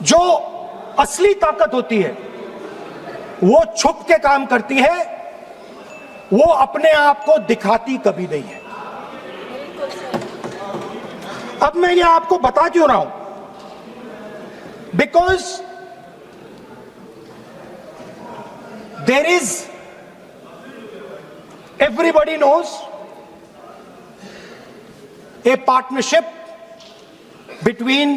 जो असली ताकत होती है वो छुप के काम करती है, वो अपने आप को दिखाती कभी नहीं है। अब मैं ये आपको बता क्यों रहा हूं? Because there is, everybody knows, a partnership between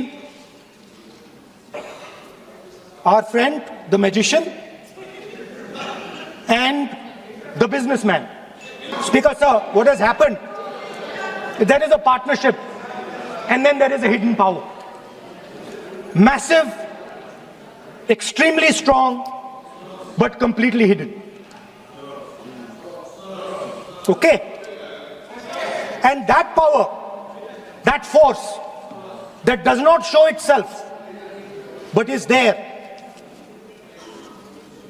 our friend the magician and the businessman. Speaker sir, what has happened? There is a partnership and then there is a hidden power. Massive, extremely strong, but completely hidden. Okay? And that power, that force that does not show itself but is there,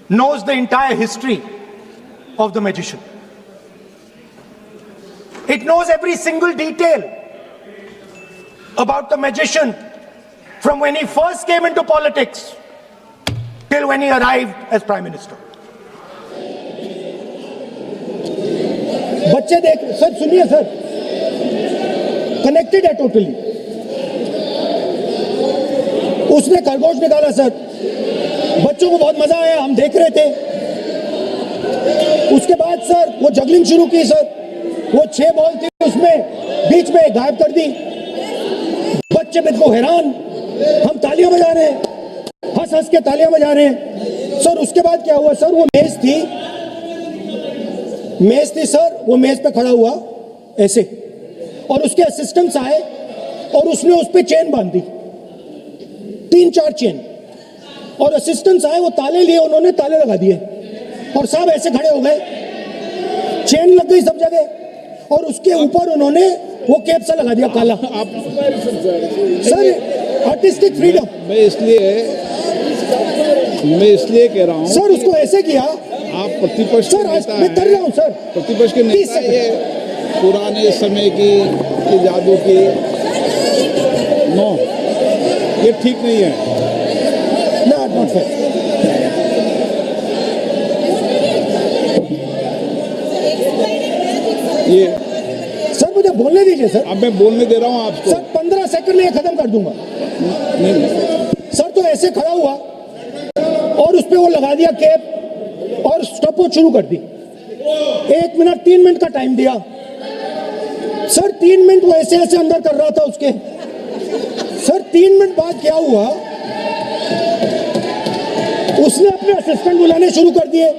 knows the entire history of the magician. It knows every single detail about the magician from when he first came into politics till when he arrived as Prime Minister. बच्चे देख, sir सुनिए sir, connected है totally. उसने खरगोश निकाला sir, बच्चों को बहुत मजा आया, हम देख रहे थे। उसके बाद सर वो जगलिंग शुरू की सर, वो 6 बॉल थी उसमें बीच में गायब कर दी। बच्चे बिल्कुल हैरान, हम तालियां बजा रहे हैं, हंस हंस के तालियां बजा रहे हैं सर। उसके बाद क्या हुआ सर, वो मेज थी सर, वो मेज पे खड़ा हुआ ऐसे, और उसके असिस्टेंट्स आए और उसने उस पे चेन बांध दी, 3-4 चेन, और असिस्टेंट्स आए, वो ताले लिए, उन्होंने ताले लगा दिए और सब ऐसे खड़े हो गए, चेन लग गई सब जगह, और उसके ऊपर उन्होंने वो कैप सा लगा दिया काला। आप सर आर्टिस्टिक फ्रीडम, मैं इसलिए कह रहा हूँ सर, उसको ऐसे किया। आप प्रतिपक्ष के नेता हैं, कर रहा हूं सर, प्रतिपक्ष के नेता, ये पुराने समय की जादू की नो, ये ठीक नहीं है। Not fair. ये सर मुझे बोलने दीजिए सर। अब मैं बोलने दे रहा हूँ आपको सर, 15 सेकंड में खत्म कर दूंगा। नहीं सर तो ऐसे खड़ा हुआ और उस पे वो लगा दिया कैप और स्टॉपवॉच शुरू कर दी। 1 मिनट 3 मिनट का टाइम दिया सर, 3 मिनट वो ऐसे ऐसे अंदर कर रहा था उसके। सर 3 मिनट बाद क्या हुआ, उसने अपने असिस्टेंट बुलाने शुरू कर दिए,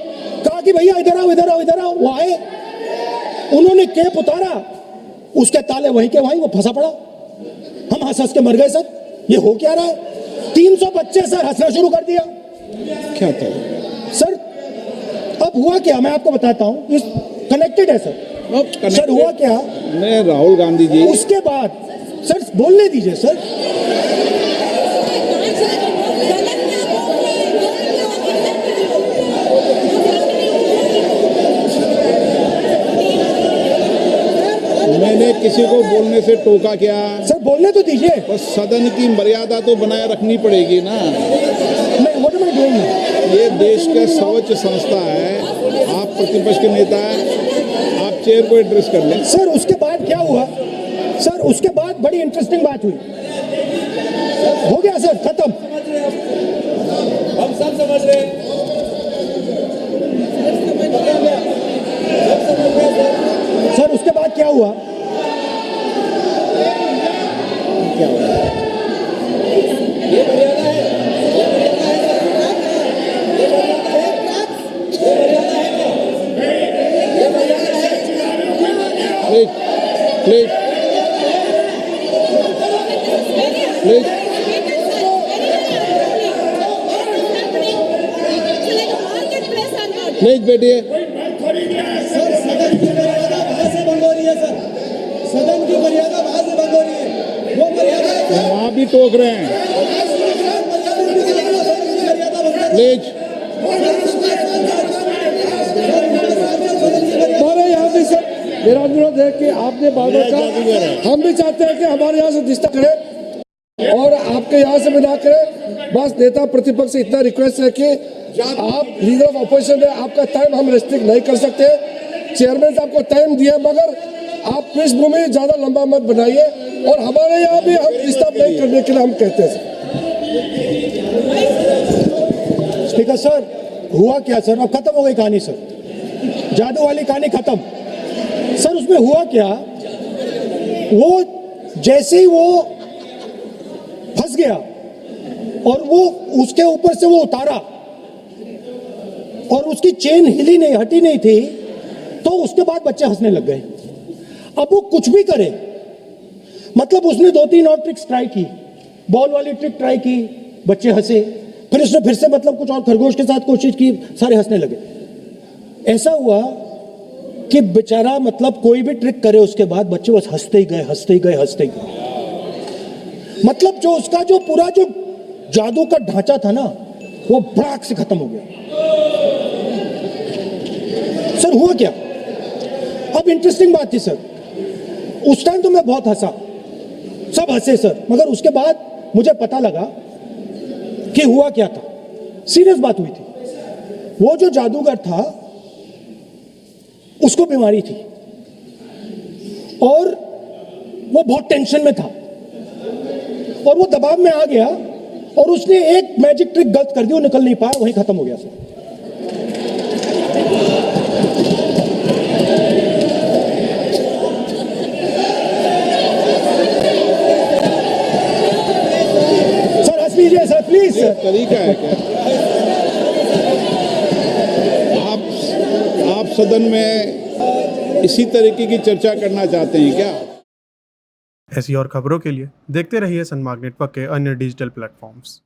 कहा कि भैया इधर आओ इधर आओ इधर आओ। वो आए, उन्होंने कैप उतारा, उसके ताले वहीं के वहीं, वो फंसा पड़ा। हम हंस हंस के मर गए सर, ये हो क्या रहा है? 300 बच्चे सर हंसना शुरू कर दिया। क्या था सर? अब हुआ क्या, मैं आपको बताता हूं, इस कनेक्टेड है सर। सर हुआ क्या, मैं राहुल गांधी जी, उसके बाद सर बोलने दीजिए सर। मैंने किसी को बोलने से टोका क्या? सर बोलने तो दीजिए। बस सदन की मर्यादा तो बनाए रखनी पड़ेगी ना। ये देश का सर्वोच्च संस्था है, आप प्रतिपक्ष के नेता हैं, आप चेयर को एड्रेस कर लें। सर उसके बाद क्या हुआ सर, उसके बाद बड़ी इंटरेस्टिंग बात हुई। हो गया सर, खत्म। हम सब समझ रहे हैं। सर उसके बाद क्या हुआ, क्या हुआ? ये मर्यादा है, प्लीज प्लीज प्लीज प्लीज बैठिए। सर सदन की मर्यादा वहां से भंग हो रही है सर, सदन की मर्यादा वहां से भंग हो रही है, वो मर्यादा वहाँ भी टोक रहे हैं। प्लीज हमारे यहाँ भी सर मेरा अनुरोध है कि आपने बार बार कहा, हम भी चाहते हैं कि हमारे यहाँ से दिस्ता करे और आप आपके यहाँ से भी ना करें। बस नेता प्रतिपक्ष से इतना रिक्वेस्ट है कि आप लीडर ऑफ अपोजिशन है, आपका टाइम हम रिस्ट्रिक्ट नहीं कर सकते। चेयरमैन साहब को टाइम दिया, मगर आप पृष्ठभूमि ज़्यादा लंबा मत बनाइए। और हमारे यहाँ भी हम डिस्टर्ब नहीं करने के लिए हम कहते हैं। स्पीकर सर, हुआ क्या सर? अब खत्म हो गई कहानी सर, जादू वाली कहानी खत्म। सर उसमें हुआ क्या, वो जैसे ही वो फंस गया और वो उसके ऊपर से वो उतारा और उसकी चेन हिली नहीं, हटी नहीं थी, तो उसके बाद बच्चे हंसने लग गए। अब वो कुछ भी करे, मतलब उसने 2-3 और ट्रिक्स ट्राई की, बॉल वाली ट्रिक ट्राई की, बच्चे हंसे, फिर उसने फिर से मतलब कुछ और खरगोश के साथ कोशिश की, सारे हंसने लगे। ऐसा हुआ कि बेचारा मतलब कोई भी ट्रिक करे उसके बाद बच्चे बस हंसते ही गए, हंसते ही गए, हंसते ही गए। मतलब जो उसका जो पूरा जो जादू का ढांचा था ना, वो भड़ाक से खत्म हो गया। सर हुआ क्या? अब इंटरेस्टिंग बात थी सर, उस टाइम तो मैं बहुत हंसा, सब हंसे सर, मगर उसके बाद मुझे पता लगा कि हुआ क्या था। सीरियस बात हुई थी। वो जो जादूगर था उसको बीमारी थी और वो बहुत टेंशन में था और वो दबाव में आ गया और उसने एक मैजिक ट्रिक गलत कर दी, वो निकल नहीं पाया, वहीं खत्म हो गया सर। सर हंस लीजिए सर, प्लीज ये सर। तरीका है क्या? आप सदन में इसी तरीके की चर्चा करना चाहते हैं क्या? ऐसी और खबरों के लिए देखते रहिए सनमार्ग नेटवर्क के अन्य डिजिटल प्लेटफॉर्म्स।